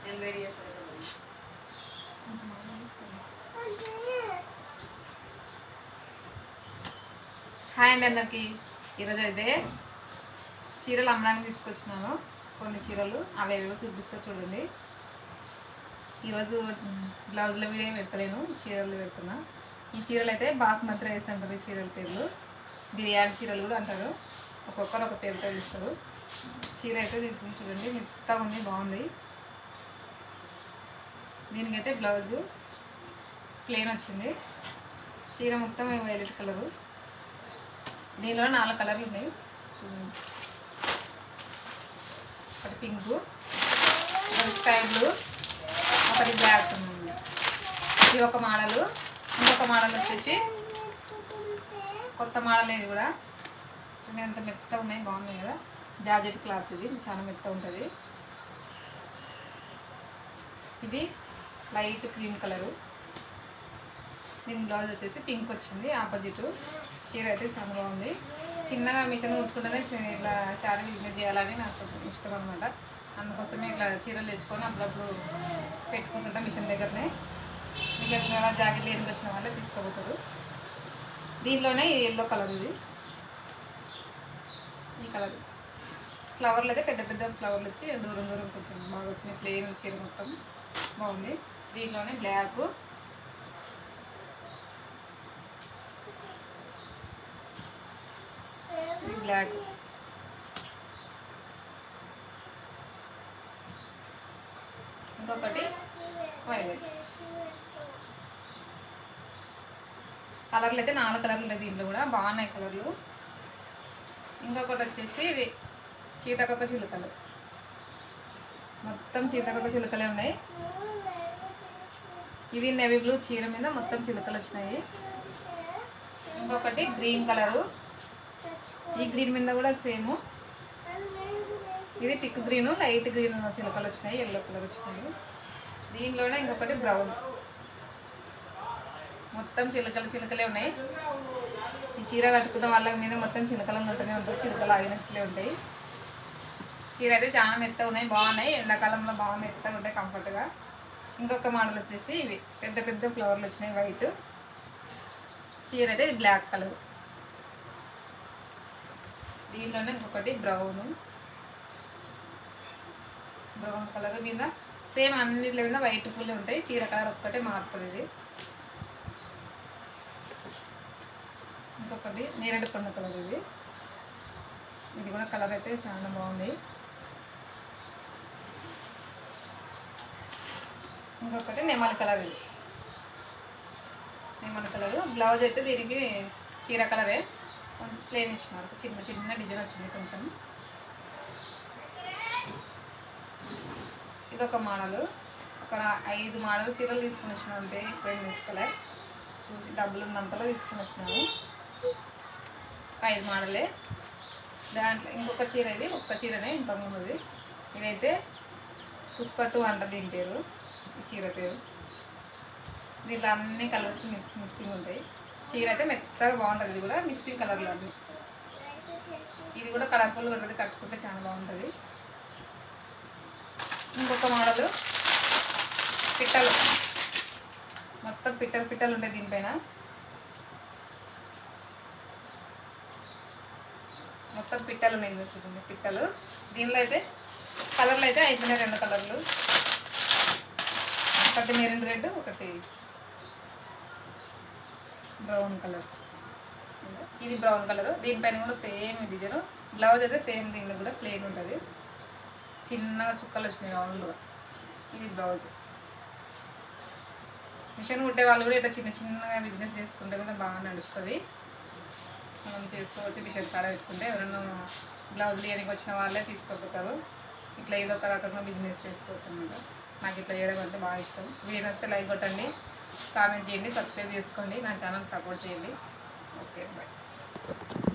Hi అండి అందరికి. ఈరోజు అయితే చీరలు అమ్మడానికి తీసుకొచ్చినాను. కొన్ని చీరలు అవి ఏవేవో చూపిస్తా చూడండి. ఈరోజు బ్లౌజ్ల వీడియో పెడతలేను, చీరలు పెడుతున్నా. ఈ చీరలు అయితే బాస్మతి రైస్ అంటారు. ఈ చీరల పేర్లు బిర్యానీ చీరలు కూడా అంటారు. ఒక్కొక్కరు ఒక పేరుతో ఇస్తారు. చీర అయితే తీసుకుని చూడండి, మెత్తగా ఉంది, బాగుంది. దీనికైతే బ్లౌజు ప్లెయిన్ వచ్చింది. చీర మొత్తం వైలెట్ కలరు. దీనిలో 4 కలర్లు ఉన్నాయి చూడండి. ఒకటి పింకు, ఒకటి స్కై బ్లూ, ఒకటి బ్లాక్ ఉంది. ఇది ఒక మోడలు. ఇంకొక మోడల్ వచ్చేసి కొత్త మోడల్. ఇది కూడా చూడండి ఎంత మెత్తగా ఉన్నాయి, బాగున్నాయి కదా. జార్జెట్ క్లాత్, ఇది చాలా మెత్తగా ఉంటుంది. ఇది లైట్ క్రీమ్ కలరు. దీని బ్లౌజ్ వచ్చేసి పింక్ వచ్చింది ఆపోజిట్. చీర అయితే చాలా బాగుంది. చిన్నగా మిషన్ కుట్టుకుంటేనే ఇట్లా శారీ బిజినెస్ చేయాలని నాకు ఇష్టం అనమాట. అందుకోసమే ఇట్లా చీరలు తెచ్చుకొని అప్పుడప్పుడు పెట్టుకుంటుంటా మిషన్ దగ్గరనే. మిషన్ ద్వారా జాకెట్లు ఎందుకు వచ్చిన వాళ్ళే తీసుకోబోతారు. దీనిలోనే ఎల్లో కలర్. ఇది ఈ కలర్ ఫ్లవర్లు అయితే పెద్ద పెద్ద ఫ్లవర్లు వచ్చి దూరం దూరం కొంచెం బాగా వచ్చినాయి. ప్లెయిన్ చీర మొత్తం బాగుంది. దీనిలోనే బ్లాక్, బ్లాక్, ఇంకొకటి వైలెట్. కలర్లు అయితే 4 కలర్లు ఉన్నాయి. దీంట్లో కూడా బాగున్నాయి కలర్లు. ఇంకొకటి వచ్చేసి ఇది సీతాకోక చిలుకలు. మొత్తం సీతాకోక చిలుకలే ఉన్నాయి. ఇది నేవీ బ్లూ చీర మీద మొత్తం చిలుకలు వచ్చినాయి. ఇంకొకటి గ్రీన్ కలరు. ఈ గ్రీన్ మీద కూడా సేమ్. ఇది థిక్ గ్రీను, లైట్ గ్రీన్ చిలుకలు వచ్చినాయి, ఎల్లో కలర్ వచ్చినాయి. దీనిలోనే ఇంకొకటి బ్రౌన్. మొత్తం చిలుకలే ఉన్నాయి. ఈ చీర కట్టుకున్న వాళ్ళ మీద మొత్తం చిలుకలు ఉంటూనే ఉంటాయి, చిలుకలు ఆగినట్లే ఉంటాయి. చీర అయితే చాలా మెత్తగా ఉన్నాయి, బాగున్నాయి. ఎండాకాలంలో బాగా మెత్తగా ఉంటాయి, కంఫర్ట్గా. ఇంకొక మోడల్ వచ్చేసి ఇవి పెద్ద పెద్ద ఫ్లవర్లు వచ్చినాయి, వైట్. చీర అయితే బ్లాక్ కలర్. దీనిలోనే ఇంకొకటి బ్రౌన్ కలర్ మీద సేమ్ అన్నిటి మీద వైట్ ఫుల్ ఉంటాయి. చీర కలర్ ఒక్కటే మారుతుంది. ఇది ఇంకొకటి నేరేడు పండు కలర్. ఇది కూడా కలర్ అయితే చాలా బాగుంది. ఇంకొకటి నెమలి కలర్. ఇది నెమలి కలరు. బ్లౌజ్ అయితే దీనికి చీర కలరే, కొంచెం ప్లెయిన్ ఇచ్చినారు. చిన్న చిన్న డిజైన్ వచ్చింది కొంచెం. ఇదొక మోడలు. ఒక 5 మోడల్ చీరలు తీసుకుని వచ్చినా, అంతే ఎక్కువ తీసుకోలే. చూసి డబ్బులు ఉన్నంతలో తీసుకుని వచ్చినాను. ఒక 5 మోడలే. దాంట్లో ఇంకొక చీర, ఇది ఒక్క చీరనే ఇంతకుముందుది. ఇదైతే పుష్ప 2 అంట దీని పేరు, ఈ చీర పేరు. దీంట్లో అన్ని కలర్స్ మిక్సింగ్ ఉంటాయి. చీర అయితే మెత్తగా బాగుంటుంది. ఇది కూడా మిక్సింగ్ కలర్లో ఉంది. ఇది కూడా కలర్ఫుల్గా ఉంటుంది, కట్టుకుంటే చాలా బాగుంటుంది. ఇంకొక మోడలు పిట్టలు. మొత్తం పిట్టలు ఉంటాయి దీనిపైన. మొత్తం పిట్టలు ఉన్నాయి చూడండి, పిట్టలు. దీనిలో అయితే కలర్లు అయితే అయిపోయినాయి, 2 కలర్లు. ఒకటి మెరూన్ రెడ్, ఒకటి బ్రౌన్ కలర్. ఇది బ్రౌన్ కలరు. దీనిపైన కూడా సేమ్ డిజైన్. బ్లౌజ్ అయితే సేమ్, దీనిలో కూడా ప్లెయిన్ ఉంటుంది. చిన్నగా చుక్కలు వచ్చినాయి రౌండ్గా. ఇది బ్లౌజ్. మిషన్ కుట్టే వాళ్ళు కూడా ఇట్లా చిన్న చిన్నగా బిజినెస్ చేసుకుంటే కూడా బాగా నడుస్తుంది. మనం చేసుకోవచ్చు. మిషన్ కాడ పెట్టుకుంటే ఎవరైనా బ్లౌజ్ లేనికి వచ్చిన వాళ్ళే తీసుకోపోతారు. ఇట్లా ఏదో ఒక రకంగా బిజినెస్ చేసుకోవచ్చు అన్నమాట. నాకు ఇట్లా చేయడం అంటే బాగా ఇష్టం. వీడియో నచ్చితే లైక్ కొట్టండి, కామెంట్ చేయండి, సబ్స్క్రైబ్ చేసుకోండి, నా ఛానల్ సపోర్ట్ చేయండి. Okay, bye.